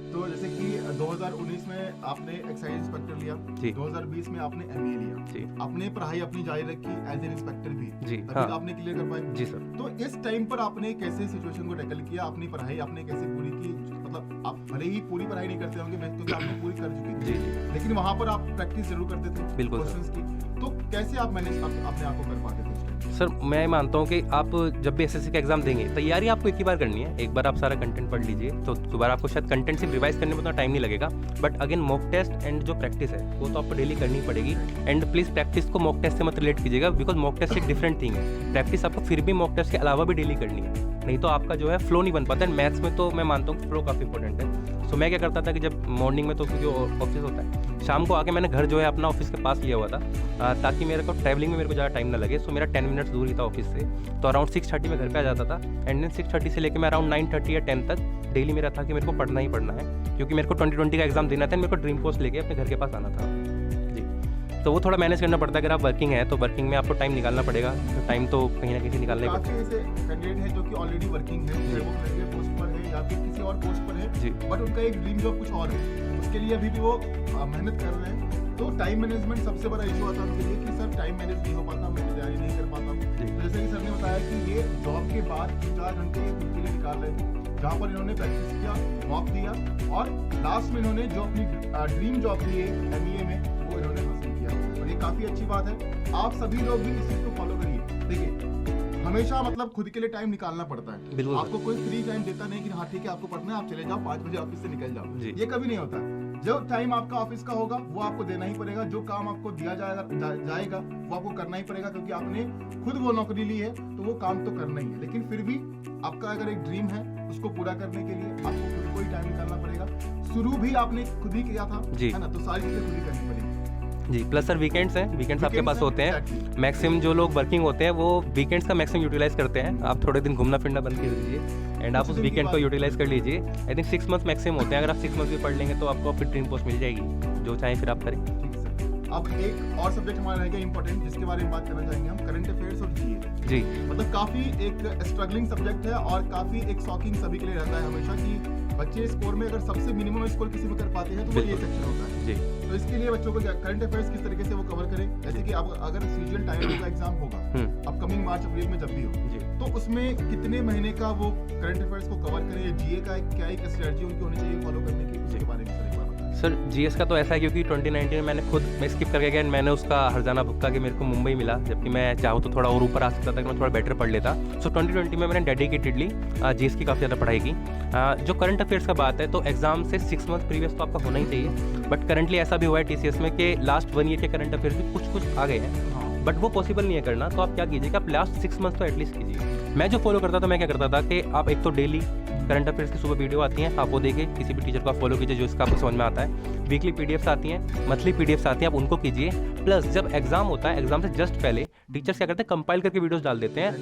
तो जैसे कि 2019 में आपने एक्साइज इंस्पेक्टर लिया, जी। 2020 में आपने एमईए लिया, जी। आपने पढ़ाई अपनी जारी रखी एज एन इंस्पेक्टर भी, जी, तभी हाँ। तो आपने क्लियर कर पाए। जी सर। तो इस टाइम पर आपने कैसे सिचुएशन को टैकल किया, अपनी पढ़ाई आपने कैसे पूरी की? मतलब आप भले ही पूरी पढ़ाई नहीं करते होंगे क्योंकि आपने पूरी कर चुकी थी, जी, लेकिन वहाँ पर आप प्रैक्टिस जरूर करते थे बिल्कुल क्वेश्चंस की। तो कैसे आप मैनेज अपने आप को कर पाते थे? सर मैं मानता हूँ कि आप जब भी एसएससी का एग्जाम देंगे, तैयारी आपको एक ही बार करनी है। एक बार आप सारा कंटेंट पढ़ लीजिए तो दोबारा आपको शायद कंटेंट सिर्फ रिवाइज करने में उतना टाइम नहीं लगेगा, but again mock test and जो प्रैक्टिस है वो तो आपको डेली करनी पड़ेगी। एंड प्लीज़ प्रैक्टिस को मॉक टेस्ट से मत रिलेट कीजिएगा, बिकॉज मॉक टेस्ट एक डिफरेंट थिंग है। प्रैक्टिस आपको फिर भी मॉक टेस्ट के अलावा भी डेली करनी है, नहीं तो आपका जो है फ्लो नहीं बन पाता है। मैथ्स में तो मैं मानता हूँ फ्लो काफ़ी इंपॉर्टेंट है। सो मैं क्या करता था कि जब मॉर्निंग में तो क्योंकि ऑफिस होता है, शाम को आके मैंने घर जो है अपना ऑफिस के पास लिया हुआ था ताकि मेरे को ट्रैवलिंग में मेरे को ज़्यादा टाइम ना लगे। सो मेरा 10 मिनट्स दूर ही था ऑफिस से, तो अराउंड 6:30 में घर पे आ जाता था। एंड देन 6:30 से लेकर मैं अराउंड 9:30 या 10 तक डेली मेरा था कि मेरे को पढ़ना ही पढ़ना है, क्योंकि मेरे को 2020 का एग्जाम देना था। मेरे को ड्रीम पोस्ट लेके अपने घर के पास आना था जी। तो वो थोड़ा मैनेज करना पड़ता है। अगर आप वर्किंग है तो वर्किंग में आपको टाइम निकालना पड़ेगा, तो टाइम तो कहीं ना कहीं निकालना ही पड़ता काफी ऐसे कैंडिडेट हैं जो कि ऑलरेडी वर्किंग है, चाहे वो करियर पोस्ट पर है या फिर किसी और पोस्ट पर है, जी। बट उनका एक ड्रीम जॉब कुछ और है, उसके लिए अभी भी वो मेहनत कर रहे हैं। तो टाइम मैनेजमेंट सबसे बड़ा इशू आता है उनके लिए कि सर टाइम मैनेज नहीं हो पाता, मैं तैयारी नहीं कर पाता हूँ। तो जैसे कि सर ने बताया कि ये जॉब के बाद 4 घंटे खुद के लिए निकाल रहे थे, जहाँ पर इन्होंने प्रैक्टिस किया, मॉक दिया और लास्ट में इन्होंने जो अपनी ड्रीम जॉब ली है एमईए में, वो इन्होंने हासिल किया। और ये काफी अच्छी बात है। आप सभी लोग भी इस चीज को फॉलो करिए। देखिए हमेशा मतलब खुद के लिए टाइम निकालना पड़ता है। बिल्कुल। आपको कोई फ्री टाइम देता नहीं कि हाँ ठीक है आपको पढ़ना है, आप चले जाओ 5 बजे ऑफिस से निकल जाओ, जी। ये कभी नहीं होता। जो टाइम आपका ऑफिस का होगा वो आपको देना ही पड़ेगा, जो काम आपको दिया जाएगा वो आपको करना ही पड़ेगा, क्योंकि आपने खुद वो नौकरी ली है तो वो काम तो करना ही है। लेकिन फिर भी आपका अगर एक ड्रीम है उसको पूरा करने के लिए आपको खुद को ही टाइम निकालना पड़ेगा। शुरू भी आपने खुद ही किया था, है ना, तो सारी चीजें खुद ही करनी पड़ेगी जी। प्लस सर वीकेंड्स हैं, वीकेंड्स आपके पास होते हैं। exactly। मैक्सिमम जो लोग वर्किंग होते हैं वो वीकेंड्स का मैक्सिमम यूटिलाइज करते हैं। आप थोड़े दिन घूमना फिरना बंद कर दीजिए एंड आप उस वीकेंड को यूटिलाइज कर लीजिए। आई थिंक 6 मंथ मैक्सिमम होते हैं। अगर आप 6 मंथ भी पढ़ लेंगे तो आपको फिर ड्रीम पोस्ट मिल जाएगी, जो चाहे फिर आप करें। ठीक है सर। अब एक और सब्जेक्ट हमारा रहेगा इंपॉर्टेंट, जिसके बारे में बात करना चाहेंगे हम, करंट अफेयर्स और जीए। जी। मतलब काफी एक स्ट्रगलिंग सब्जेक्ट है और काफी एक शॉकिंग सभी के लिए रहता है हमेशा कि बच्चे स्कोर में अगर सबसे मिनिमम स्कोर किसी में कर पाते हैं तो वो ये सेक्शन होता है। जी। तो इसके लिए बच्चों को करंट अफेयर्स किस तरीके से वो कवर करें, जैसे कि अब अगर सीजीएल टाइम 2 का एग्जाम होगा अपकमिंग मार्च अप्रैल में जब भी हो, तो उसमें कितने महीने का वो करंट अफेयर्स को कवर करें, जीए का क्या एक स्ट्रेटजी उनकी होनी चाहिए फॉलो करने की, उसके बारे में सर एक बार बताएं। सर जीएस का तो ऐसा है क्योंकि 2019 में मैं स्किप करके गया, मैंने उसका हर्जाना भुगता कि मेरे को मुंबई मिला, जबकि मैं चाहूँ तो थोड़ा और ऊपर आ सकता था कि मैं थोड़ा बेटर पढ़ लेता। सो 2020 में मैंने डेडिकेटेडली जीएस की काफ़ी ज़्यादा पढ़ाई की। जो करंट अफेयर्स का बात है तो एग्जाम से 6 मंथ प्रीवियस तो आपका होना ही चाहिए, बट करंटली ऐसा भी हुआ है टीसीएस में कि लास्ट 1 ईयर के करंट अफेयर्स भी कुछ आ गए हैं, बट वो पॉसिबल नहीं है करना। तो आप क्या कीजिए कि आप लास्ट 6 मंथ तो एटलीस्ट कीजिए। मैं जो फॉलो करता था, मैं क्या करता था कि आप एक तो डेली करंट अफेयर्स की सुबह वीडियो आती हैं, आप वो देखिए, किसी भी टीचर को आप फॉलो कीजिए जो इसका आपको समझ में आता है। वीकली पीडीएफ्स आती हैं, मंथली पीडीएफ्स आती हैं, आप उनको कीजिए। प्लस जब एग्जाम होता है, एग्जाम से जस्ट पहले टीचर्स क्या करते हैं, कंपाइल करके वीडियोस डाल देते हैं।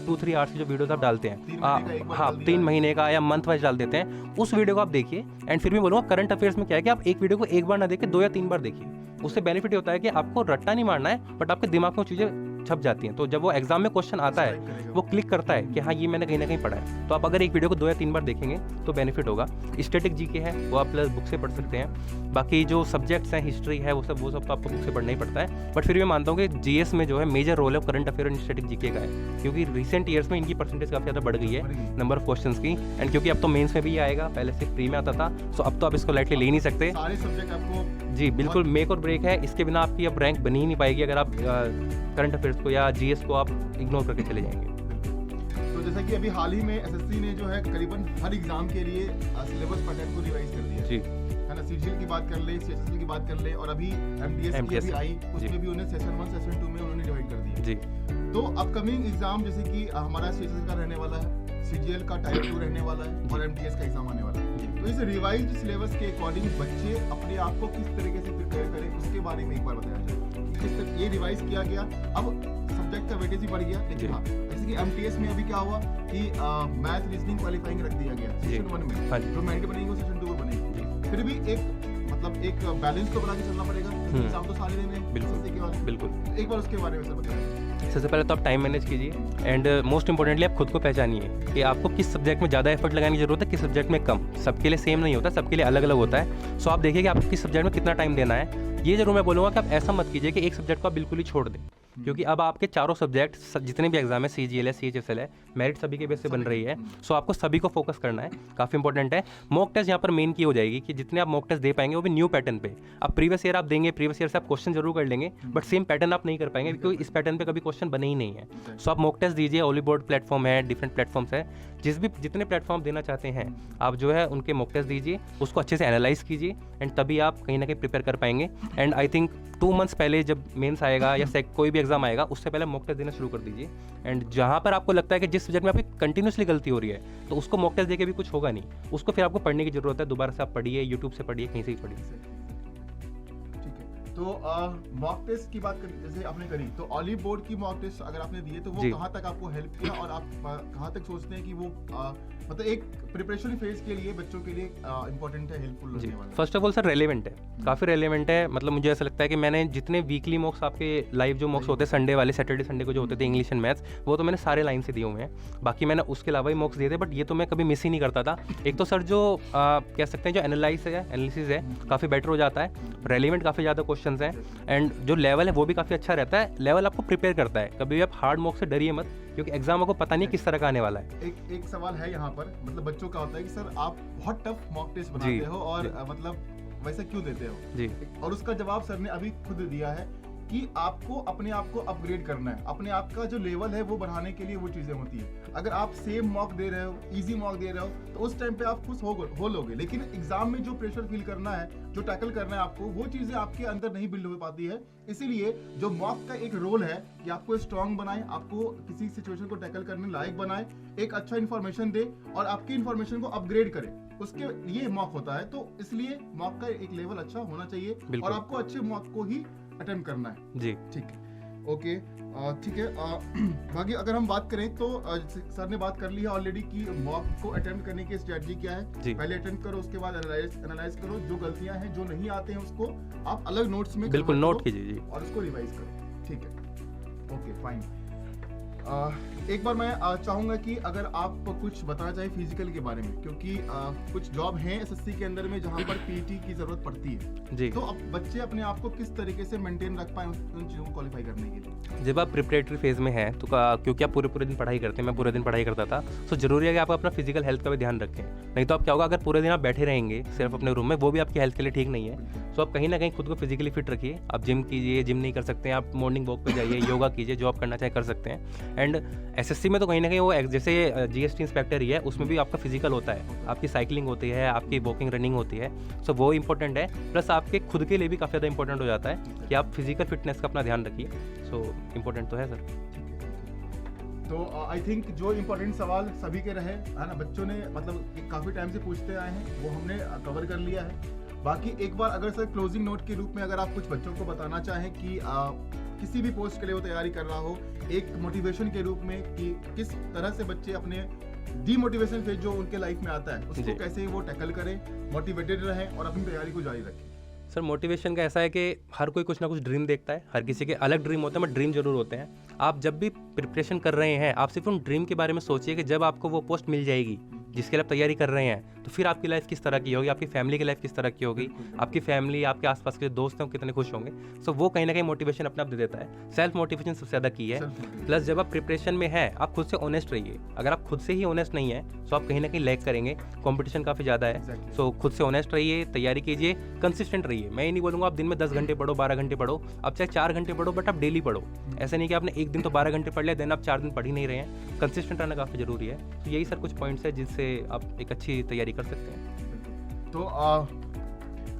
2-3 आवर्स की जो वीडियोस आप डालते हैं, हाँ 3 महीने का या मंथ वाइज डाल देते हैं, उस वीडियो को आप देखिए। एंड फिर भी बोलूँगा करंट अफेयर्स में क्या है कि आप एक वीडियो को एक बार ना देखिए, 2 या 3 बार देखिए। उससे बेनिफिट होता है कि आपको रट्टा नहीं मारना है, बट आपके दिमाग में चीज़ें छप जाती हैं। तो जब वो एग्जाम में क्वेश्चन आता है, वो क्लिक करता है कि हाँ ये मैंने कहीं ना कहीं पढ़ा है। तो आप अगर एक वीडियो को 2 या 3 बार देखेंगे तो बेनिफिट होगा। स्टैटिक जीके है वो आप प्लस बुक से पढ़ सकते हैं। बाकी जो सब्जेक्ट्स हैं, हिस्ट्री है, वो सब तो आपको बुक से पढ़ना ही पड़ता है। बट फिर भी मैं मानता हूँ कि जीएस में जो है मेजर रोल है करंट अफेयर और स्टैटिक जीके का है, क्योंकि रिसेंट ईयर्स में इनकी परसेंटेज काफ़ी ज़्यादा बढ़ गई है, नंबर ऑफ क्वेश्चंस की। एंड क्योंकि अब तो मेंस में भी आएगा, पहले सिर्फ प्री में आता था, सो अब तो आप इसको लाइटली ले ही नहीं सकते। सारे सब्जेक्ट आपको जी बिल्कुल मेक और ब्रेक है, इसके बिना आपकी अब रैंक बनी ही नहीं पाएगी अगर आप करंट अफेयर्स को या जीएस को आप इग्नोर करके चले जाएंगे। तो जैसा कि अभी हाल ही में एसएससी ने जो है करीबन हर एग्जाम के लिए सिलेबस पैटर्न को रिवाइज कर दिया जी, है ना। सीजीएल की बात कर ले, सीएचएसएल की बात कर ले, और अभी एमटीएस की भी आई, उसमें भी उन्हें सेशन 1 सेशन 2 में उन्होंने डिवाइड कर दिया जी। तो अपकमिंग एग्जाम जैसे कि हमारा सीएचएसएल का रहने वाला है, सीजीएल का टाइप 2 रहने वाला है, और एमटीएस का एग्जाम आने वाला है। तो इस रिवाइज्ड सिलेबस के अकॉर्डिंग बच्चे अपने आप को किस तरीके से प्रिपेयर करें, उसके बारे में एक बार बताया जाए। ये रिवाइज किया गया, अब सब्जेक्ट का वेटेज भी बढ़ गया, लेकिन हाँ जैसे कि एमटीएस में अभी क्या हुआ कि मैथ रीजनिंग क्वालिफाइंग रख दिया गया सेशन 1 में, जो मेरिट बनेगी वो सेशन 2 में बनेगी। फिर भी एक बैलेंस तो बना के चलना पड़ेगा, एग्जाम तो सारे देने हैं बिल्कुल। एक बार उसके बारे में सर बताइए। सबसे पहले तो आप टाइम मैनेज कीजिए एंड मोस्ट इंपॉर्टेंटली आप खुद को पहचानिए कि आपको किस सब्जेक्ट में ज़्यादा एफर्ट लगाने की जरूरत है, किस सब्जेक्ट में कम। सबके लिए सेम नहीं होता, सबके लिए अलग अलग होता है। सो आप देखिए कि आपको किस सब्जेक्ट में कितना टाइम देना है। ये जरूर मैं बोलूँगा कि आप ऐसा मत कीजिए कि एक सब्जेक्ट को आप बिल्कुल ही छोड़ दें, क्योंकि अब आपके चारों सब्जेक्ट जितने भी एग्जाम है, सीजीएल है, सीएचएसएल है, मेरिट सभी के बेस से बन रही है। सो आपको सभी को फोकस करना है, काफ़ी इंपॉर्टेंट है। मॉक टेस्ट यहाँ पर मेन की हो जाएगी कि जितने आप मॉक टेस्ट दे पाएंगे वो भी न्यू पैटर्न पे। अब प्रीवियस ईयर आप देंगे, प्रीवियस ईयर से आप क्वेश्चन जरूर कर लेंगे, बट सेम पैटर्न आप नहीं कर पाएंगे क्योंकि इस पैटर्न पे कभी क्वेश्चन बने ही नहीं है। सो आप मॉक टेस्ट दीजिए, ओली बोर्ड प्लेटफॉर्म है, डिफरेंट प्लेटफॉर्म्स है, जितने प्लेटफॉर्म देना चाहते हैं आप जो है उनके मॉक टेस्ट दीजिए, उसको अच्छे से एनालाइज कीजिए एंड तभी आप कहीं ना कहीं प्रिपेयर कर पाएंगे। एंड आई थिंक 2 मंथ्स पहले जब मेंस आएगा या कोई भी एग्जाम आएगा उससे पहले मॉक टेस्ट देना शुरू कर दीजिए। एंड जहाँ पर आपको लगता है कि जिस सब्जेक्ट में आपकी कंटिन्यूसली गलती हो रही है तो उसको मॉक टेस्ट देके भी कुछ होगा नहीं, उसको फिर आपको पढ़ने की जरूरत है। दोबारा से आप पढ़िए, यूट्यूब से पढ़िए, कहीं से भी पढ़िए। तो मॉक टेस्ट की बात करी जैसे आपने करी, तो ऑलिव बोर्ड की मॉक टेस्ट अगर आपने दिए तो वो कहाँ तक आपको हेल्प किया, और आप कहाँ तक सोचते हैं कि वो मतलब एक प्रिपरेशन फेज के लिए बच्चों के लिए इंपॉर्टेंट है, हेल्पफुल रहने वाला है? First of all sir relevant है, काफ़ी रेलेवेंट है। मतलब मुझे ऐसा लगता है कि मैंने जितने वीकली मॉक्स आपके लाइव जो मॉक्स होते हैं संडे वाले, सैटरडे संडे को जो होते थे इंग्लिश एंड मैथ्स, वो तो मैंने सारे लाइन से दिए हुए हैं। बाकी मैंने उसके अलावा ही मॉक्स दिए थे, बट ये तो मैं कभी मिस ही नहीं करता था। एक तो सर जो कह सकते हैं जो एनालिसिस है काफ़ी बेटर हो जाता है, रेलिवेंट काफ़ी ज़्यादा क्वेश्चन हैं, एंड जो लेवल है वो भी काफ़ी अच्छा रहता है। लेवल आपको प्रिपेयर करता है, कभी भी आप हार्ड मॉक से डरिए मत, क्योंकि एग्जाम आपको पता नहीं किस तरह का आने वाला है। एक सवाल है यहाँ पर, मतलब बच्चों का होता है कि सर आप बहुत टफ मॉक टेस्ट बनाते हो और मतलब वैसा क्यों देते हो जी, और उसका जवाब सर ने अभी खुद दिया है कि आपको अपने आप को अपग्रेड करना है, अपने आप का जो लेवल है वो बढ़ाने के लिए वो चीजें होती है। अगर आप सेम मॉक दे रहे हो, इजी मॉक दे रहे हो, तो उस टाइम पे आप खुश हो लोगे, लेकिन एग्जाम में जो प्रेशर फील करना है, जो टैकल करना है आपको, वो चीजें आपके अंदर नहीं बिल्ड हो पाती है। इसीलिए जो मॉक का एक रोल है कि आपको स्ट्रांग बनाए, आपको किसी सिचुएशन को टैकल करने लायक बनाए, एक अच्छा इन्फॉर्मेशन दे और आपकी इन्फॉर्मेशन को अपग्रेड करे, उसके लिए मॉक होता है। तो इसलिए मॉक का एक लेवल अच्छा होना चाहिए और आपको अच्छे मॉक को ही अटेम्प्ट करना है जी। ठीक है, ओके ठीक है। बाकी अगर हम बात करें तो सर ने बात कर ली है ऑलरेडी कि मॉक को अटेम्प्ट करने की स्ट्रेटजी क्या है। पहले अटेम्प्ट करो, उसके बाद एनालाइज करो, जो गलतियां हैं, जो नहीं आते हैं उसको आप अलग नोट्स में बिल्कुल नोट कीजिए जी, और उसको रिवाइज करो। ठीक है, ओके फाइन। एक बार मैं चाहूंगा कि अगर आप कुछ बताना चाहें फिजिकल के बारे में, क्योंकि कुछ जॉब हैं एसएससी के अंदर में जहां पर पीटी की जरूरत पड़ती है जी। तो अब बच्चे अपने आप को किस तरीके से मेंटेन रख पाए उन चीज़ों को क्वालिफाई करने के लिए? जब आप प्रिपरेटरी फेज में हैं तो क्योंकि आप पूरे दिन पढ़ाई करते हैं, मैं पूरे दिन पढ़ाई करता था, तो जरूरी है कि आप अपना फिजिकल हेल्थ का भी ध्यान रखें। नहीं तो आप क्या होगा, अगर पूरे दिन आप बैठे रहेंगे सिर्फ अपने रूम में, वो भी आपकी हेल्थ के लिए ठीक नहीं है। तो आप कहीं ना कहीं खुद को फिजिकली फिट रखिए। आप जिम कीजिए, जिम नहीं कर सकते हैं आप मॉर्निंग वॉक पे जाइए, योगा कीजिए, जो आप करना चाहे कर सकते हैं। एंड एसएससी में तो कहीं ना कहीं वो जैसे जीएसटी इंस्पेक्टर ही है, उसमें भी आपका फिजिकल होता है, आपकी साइकिलिंग होती है, आपकी वॉकिंग रनिंग होती है। सो वो इंपॉर्टेंट है, प्लस आपके खुद के लिए भी काफ़ी ज़्यादा इंपॉर्टेंट हो जाता है कि आप फिजिकल फिटनेस का अपना ध्यान रखिए। सो इम्पोर्टेंट तो है सर। तो आई थिंक जो इम्पोर्टेंट सवाल सभी के रहे है ना, बच्चों ने मतलब काफ़ी टाइम से पूछते आए हैं, वो हमने कवर कर लिया है। बाकी एक बार अगर सर क्लोजिंग नोट के रूप में अगर आप कुछ बच्चों को बताना चाहें कि किसी भी पोस्ट के लिए वो तैयारी कर रहा हो, एक मोटिवेशन के रूप में कि किस तरह से बच्चे अपने डीमोटिवेशन फेज जो उनके लाइफ में आता है उसको कैसे वो टैकल करें, मोटिवेटेड रहें और अपनी तैयारी को जारी रखें। सर मोटिवेशन का ऐसा है कि हर कोई कुछ ना कुछ ड्रीम देखता है, हर किसी के अलग ड्रीम होते हैं, बट ड्रीम जरूर होते हैं। आप जब भी प्रिपरेशन कर रहे हैं, आप सिर्फ उन ड्रीम के बारे में सोचिए कि जब आपको वो पोस्ट मिल जाएगी जिसके लिए आप तैयारी कर रहे हैं, तो फिर आपकी लाइफ किस तरह की होगी, आपकी फैमिली की लाइफ किस तरह की होगी, आपकी फैमिली, आपके आसपास के जो दोस्त हैं वो कितने खुश होंगे। सो वो कहीं ना कहीं मोटिवेशन अपने आप दे देता है। सेल्फ मोटिवेशन सबसे ज़्यादा की है। प्लस जब आप प्रिपरेशन में है, आप खुद से ऑनेस्ट रहिए। अगर आप खुद से ही ऑनेस्ट नहीं है तो आप कहीं ना कहीं लैग करेंगे, कंपटीशन काफ़ी ज़्यादा है। सो खुद से ऑनेस्ट रहिए, तैयारी कीजिए, कंसिस्टेंट रहिए। मैं ये नहीं बोलूँगा आप दिन में 10 घंटे पढ़ो, 12 घंटे पढ़ो, आप चाहे 4 घंटे पढ़ो, बट आप डेली पढ़ो। ऐसा नहीं कि आपने एक दिन तो 12 घंटे पढ़ लिया, देन आप 4 दिन पढ़ ही नहीं रहे हैं। कंसिस्टेंट रहना काफ़ी ज़रूरी है। तो यही सर कुछ पॉइंट्स है जिससे आप एक अच्छी तैयारी कर सकते हैं। तो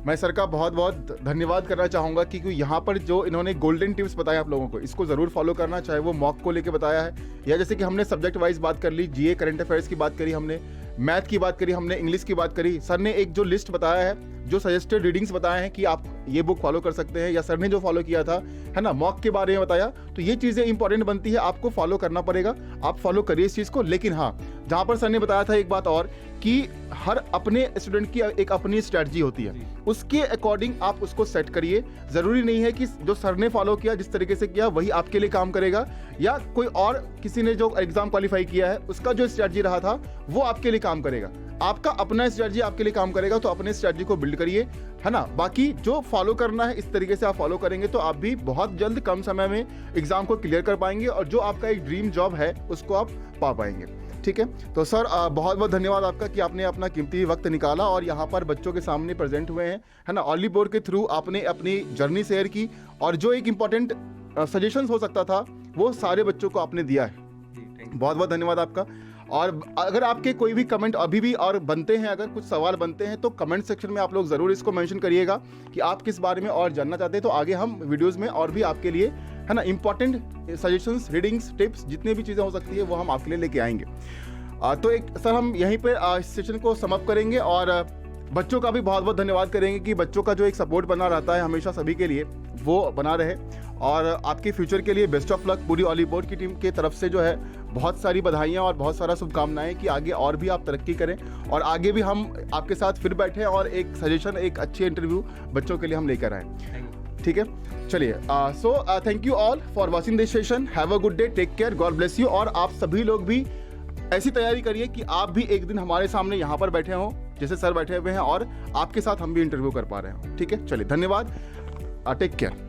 मैं सर का बहुत बहुत धन्यवाद करना चाहूँगा क्योंकि यहाँ पर जो इन्होंने गोल्डन टिप्स बताए आप लोगों को, इसको ज़रूर फॉलो करना, चाहे वो मॉक को लेके बताया है या जैसे कि हमने सब्जेक्ट वाइज बात कर ली, जीए करंट अफेयर्स की बात करी, हमने मैथ की बात करी, हमने इंग्लिश की बात करी। सर ने एक जो लिस्ट बताया है, जो सजेस्टेड रीडिंग्स बताए हैं कि आप ये बुक फॉलो कर सकते हैं, या सर ने जो फॉलो किया था, है ना, मॉक के बारे में बताया, तो ये चीज़ें इंपॉर्टेंट बनती है, आपको फॉलो करना पड़ेगा। आप फॉलो करिए इस चीज़ को। लेकिन हाँ, जहाँ पर सर ने बताया था एक बात और कि हर अपने स्टूडेंट की एक अपनी स्ट्रैटेजी होती है, उसके अकॉर्डिंग आप उसको सेट करिए। ज़रूरी नहीं है कि जो सर ने फॉलो किया, जिस तरीके से किया, वही आपके लिए काम करेगा, या कोई और किसी ने जो एग्ज़ाम क्वालिफाई किया है उसका जो स्ट्रैटेजी रहा था वो आपके लिए काम करेगा। आपका अपना स्ट्रैटेजी आपके लिए काम करेगा, तो अपने स्ट्रैटेजी को बिल्ड करिए, है ना। बाकी जो फॉलो करना है इस तरीके से आप फॉलो करेंगे तो आप भी बहुत जल्द कम समय में एग्ज़ाम को क्लियर कर पाएंगे और जो आपका एक ड्रीम जॉब है उसको आप पा पाएंगे। ठीक है, तो सर बहुत बहुत धन्यवाद आपका कि आपने अपना कीमती वक्त निकाला और यहाँ पर बच्चों के सामने प्रेजेंट हुए हैं, है ना। ऑली बोर्ड के थ्रू आपने अपनी जर्नी शेयर की और जो एक इम्पॉर्टेंट सजेशंस हो सकता था वो सारे बच्चों को आपने दिया है। बहुत बहुत धन्यवाद आपका। और अगर आपके कोई भी कमेंट अभी भी और बनते हैं, अगर कुछ सवाल बनते हैं तो कमेंट सेक्शन में आप लोग ज़रूर इसको मेंशन करिएगा कि आप किस बारे में और जानना चाहते हैं, तो आगे हम वीडियोस में और भी आपके लिए, है ना, इंपॉर्टेंट सजेशंस, रीडिंग्स, टिप्स, जितने भी चीज़ें हो सकती है वो हम आपके लिए लेके आएंगे। तो एक सर हम यहीं पे इस सेशन को समाप्त करेंगे और बच्चों का भी बहुत बहुत धन्यवाद करेंगे कि बच्चों का जो एक सपोर्ट बना रहता है हमेशा सभी के लिए, वो बना रहे। और आपके फ्यूचर के लिए बेस्ट ऑफ लक। पूरी ऑली बोर्ड की टीम की तरफ से जो है बहुत सारी बधाइयाँ और बहुत सारा शुभकामनाएं कि आगे और भी आप तरक्की करें और आगे भी हम आपके साथ फिर बैठें और एक सजेशन, एक अच्छी इंटरव्यू बच्चों के लिए हम लेकर आएँ। ठीक है, चलिए। So thank you all for watching this session. Have a good day, take care, God bless you. और आप सभी लोग भी ऐसी तैयारी करिए कि आप भी एक दिन हमारे सामने यहाँ पर बैठे हों जैसे सर बैठे हुए हैं और आपके साथ हम भी इंटरव्यू कर पा रहे हों। ठीक है, चलिए, धन्यवाद, टेक केयर।